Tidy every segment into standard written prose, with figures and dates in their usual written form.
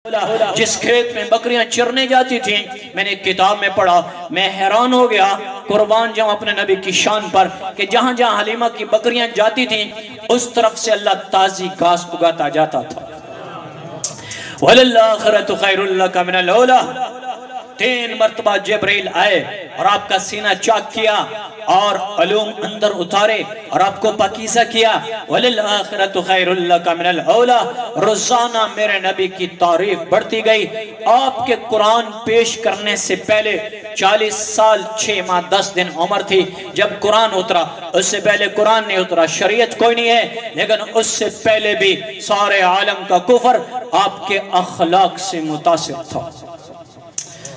जिस खेत में बकरियां चरने जाती थी, मैंने किताब में पढ़ा, मैं हैरान हो गया, कुर्बान जाऊं अपने नबी की शान पर, कि जहां जहां हलीमा की बकरियां जाती थी उस तरफ से अल्लाह ताजी घास उगाता जाता था। वलल आखिरतु खैरुल लका मिनल ऊला। 3 मरतबा जिब्रील आए और आपका सीना चाक किया और अलूम अंदर उतारे और आपको पाकीज़ा किया। वलिल आखिरतु खैरुल लका मिनल ऊला। रोजाना मेरे नबी की तारीफ बढ़ती गई। आपके कुरान पेश करने से पहले 40 साल 6 माह 10 दिन उम्र थी जब कुरान उतरा। उससे पहले कुरान नहीं उतरा, शरीयत कोई नहीं है, लेकिन उससे पहले भी सारे आलम का कुफर आपके अखलाक से मुतासिर था।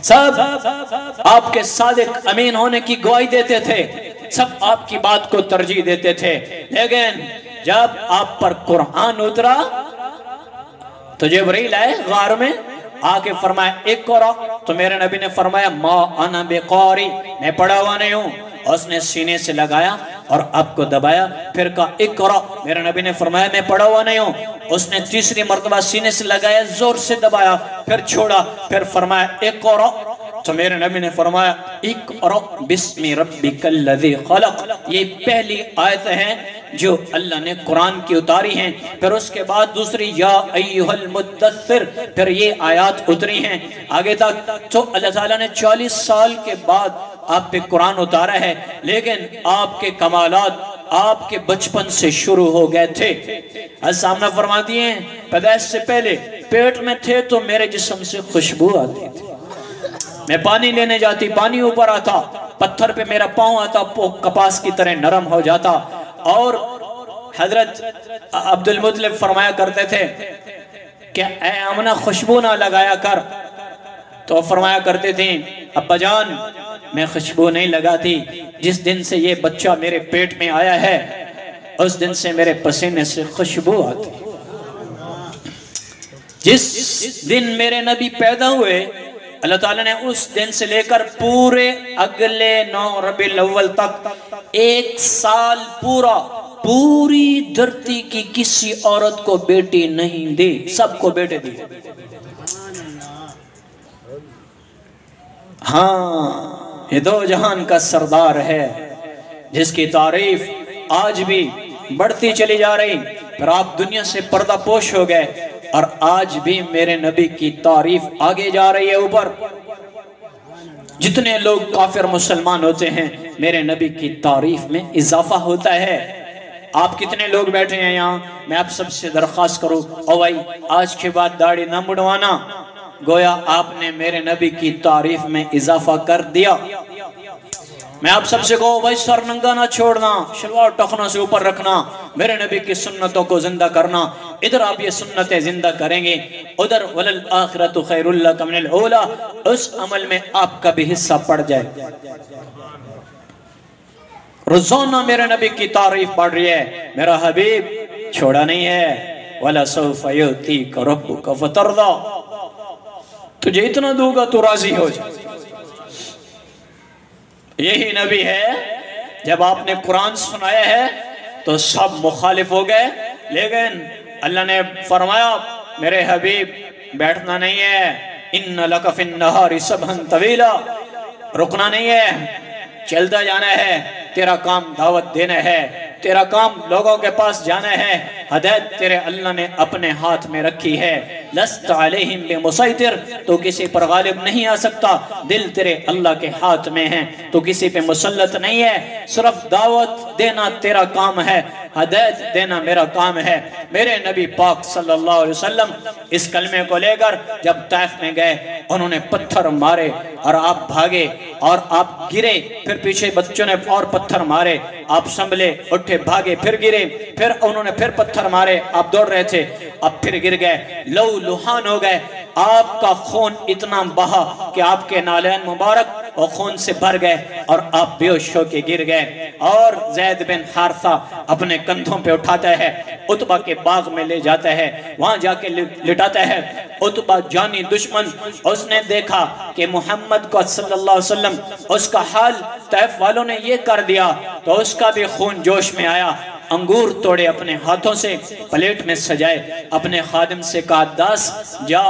सब आपके सादिक अमीन होने की गवाही देते थे, सब आपकी बात को तरजीह देते थे, लेकिन जब आप पर कुरान उतरा तो जिब्रील आए गार में, आके फरमाया इक़रा। तो मेरे नबी ने फरमाया मा अना बिक़ारी, मैं पढ़ा हुआ नहीं हूँ। उसने सीने से लगाया और आपको दबाया, फिर कहा इक़रा। मेरे नबी ने फरमाया मैं पढ़ा हुआ नहीं हूँ। उसने तीसरी मर्तबा सीने से लगाया, जोर से दबाया, फिर छोड़ा, फिर फरमाया इक़रा। तो मेरे नबी ने फरमाया इक़रा बिस्मि रब्बिकल लज़ी खलक़। ये पहली आयत है जो अल्लाह ने कुरान की उतारी हैं। फिर उसके बाद दूसरी या अय्युहल मुद्दस्सिर, फिर ये आयत उतरी हैं आगे तक। तो अल्लाह ताला ने 40 साल के बाद आप पे कुरान उतारा है, लेकिन आपके कमालात आपके बचपन से शुरू हो गए थे। सामना फरमा दिए, पैदाइश से पहले पेट में थे तो मेरे जिस्म से खुशबू आती थी, मैं पानी लेने जाती, पानी ऊपर आता, पत्थर पे मेरा पाँव आता, कपास की तरह नरम हो जाता। और हजरत अब्दुल मुत्तलिब फरमाया करते थे कि ऐ आमना खुशबू ना लगाया कर। तो फरमाया करते थे अब्बा जान मैं खुशबू नहीं लगाती, जिस दिन से ये बच्चा मेरे पेट में आया है उस दिन से मेरे पसीने से खुशबू आती। जिस दिन मेरे नबी पैदा हुए अल्लाह ताला ने उस दिन से लेकर पूरे अगले 9 रबीउल अव्वल तक 1 साल पूरा पूरी धरती की किसी औरत को बेटी नहीं दी, सबको बेटे दिए। हाँ, ये दो जहान का सरदार है जिसकी तारीफ आज भी बढ़ती चली जा रही। पर आप दुनिया से पर्दापोश हो गए और आज भी मेरे नबी की तारीफ आगे जा रही है ऊपर। जितने लोग काफिर मुसलमान होते हैं मेरे नबी की तारीफ में इजाफा होता है। आप कितने लोग बैठे हैं यहाँ, मैं आप सबसे दरख्वास्त करूँ ओ भाई आज के बाद दाढ़ी ना मुड़वाना, गोया आपने मेरे नबी की तारीफ में इजाफा कर दिया। मैं आप सबसे कहूँ भाई सर नंगा ना छोड़ना, शलवार टखनों से ऊपर रखना, मेरे नबी की सुन्नतों को जिंदा करना। इधर आप ये सुन्नतें जिंदा करेंगे, उधर वलल आखिरतु खैरुल लका मिनल ऊला, उस अमल में आपका भी हिस्सा पड़ जाए। रोजाना मेरे नबी की तारीफ बढ़ रही है, मेरा हबीब छोड़ा नहीं है। वला सौफ युतीका रब्बुका फतरदा, तुझे इतना दूंगा तो राजी हो जाए। यही नबी है, जब आपने कुरान सुनाया है तो सब मुखालिफ हो गए, लेकिन अल्लाह ने फरमाया मेरे हबीब बैठना नहीं है, इन्ना लका फिन नहारी सबहन तवीला, रुकना नहीं है, चलता जाना है, तेरा काम दावत देना है, तेरा काम लोगों के पास जाना है। हदायत तेरे अल्लाह ने अपने हाथ में रखी है। लस्त अलैहिम बिमुसैतिर, तो किसी पर गालिब नहीं आ सकता, दिल तेरे अल्लाह के हाथ में है, तो किसी पे मुसल्लत नहीं है। सिर्फ दावत देना तेरा काम है, हदायत देना मेरा काम है। मेरे नबी पाक सल्लल्लाहु अलैहि वसल्लम इस कलमे को लेकर जब तैफ में गए उन्होंने पत्थर मारे और आप भागे और आप गिरे, फिर पीछे बच्चों ने और पत्थर मारे, आप संभले, उठे, भागे, फिर गिरे, फिर उन्होंने फिर पत्थर मारे, आप दौड़ रहे थे, अब फिर गिर गए, लहू लुहान हो गए, आपका खून इतना बहा कि आपके नालैन मुबारक और खून से भर गए और आप बेहोश होके गिर गए। और ज़ैद बिन हारिसा अपने कंधों पे उठाता है, उतबा के बाग में ले जाता है, वहां जाके लिटाता है। उतबा जानी दुश्मन, उसने देखा कि मोहम्मद को सल्लल्लाहु अलैहि वसल्लम उसका हाल तैफ वालों ने ये कर दिया, तो उसका भी खून जोश में आया, अंगूर तोड़े अपने हाथों से, प्लेट में सजाए, अपने खादिम से कहा दास जा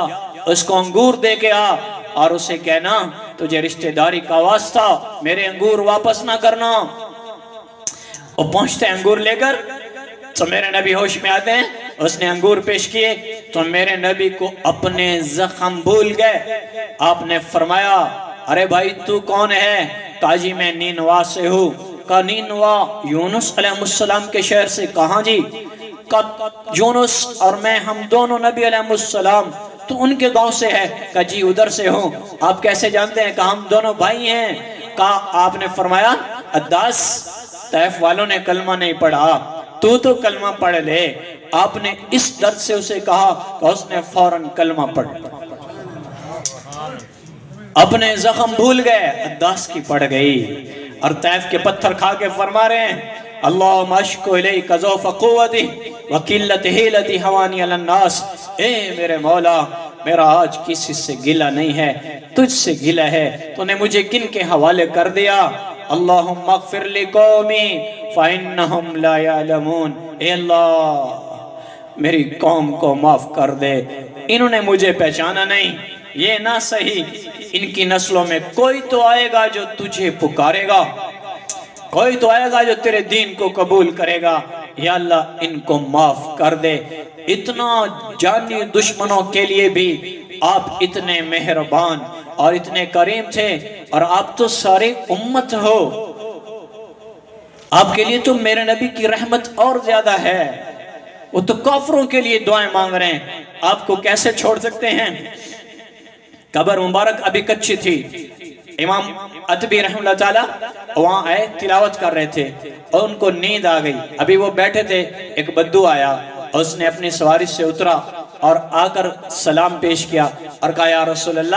उसको अंगूर दे के आ और उसे कहना तुझे रिश्तेदारी का वास्ता मेरे अंगूर वापस ना करना। वो पहुंचते अंगूर लेकर तो मेरे नबी होश में आते हैं, उसने अंगूर पेश किए तो मेरे नबी को अपने जख्म भूल गए। आपने फरमाया अरे भाई तू कौन है? काजी मैं नीनवा से हूँ। का नीनवा यूनुस अलैहिस्सलाम के शहर से? कहाँ जी? का यूनुस और मैं हम दोनों नबी अलैहिस्सलाम तो उनके गांव से है। का जी उधर से हूँ। आप कैसे जानते हैं? का हम दोनों भाई हैं। का आपने फरमाया अद्दास तैफ वालों ने कलमा नहीं पढ़ा, तू तो कलमा पढ़ ले। आपने इस दर्द से उसे कहा कि उसने फौरन कलमा पढ़, अपने जख्म भूल गए, अद्दास की पड़ गई और तैफ के पत्थर खा के फरमा रहे हैं अल्लाहुम्मा अश्कु इलैका ज़ौफ़ क़ुव्वती व क़िल्लत हिलती हवानी अलन्नास। ए मेरे मौला मेरा आज किसी से गिला नहीं है, तुझसे गिला है, तूने मुझे किन के हवाले कर दिया। अल्लाहुम्मा अग़फ़िर लिक़ौमी फ़इन्नहुम ला यअलमून। ए अल्लाह मेरी कौम को माफ कर दे, इन्होंने मुझे पहचाना नहीं। ये ना सही, इनकी नस्लों में कोई तो आएगा जो तुझे पुकारेगा, कोई तो आएगा जो तेरे दीन को कबूल करेगा। या अल्लाह इनको माफ कर दे। इतना जानी दुश्मनों के लिए भी आप इतने मेहरबान और इतने करीम थे, और आप तो सारे उम्मत हो, आपके लिए तो मेरे नबी की रहमत और ज्यादा है। वो तो काफरों के लिए दुआएं मांग रहे हैं, आपको कैसे छोड़ सकते हैं? कब्र मुबारक अभी कच्ची थी। इमाम अतबी रहमतुल्लाह ताला वहाँ आए, तिलावत कर रहे थे और उनको नींद आ गई। अभी वो बैठे थे, एक बद्दू आया, उसने अपनी सवारी से उतरा और आकर सलाम पेश किया और कहा या रसूल अल्लाह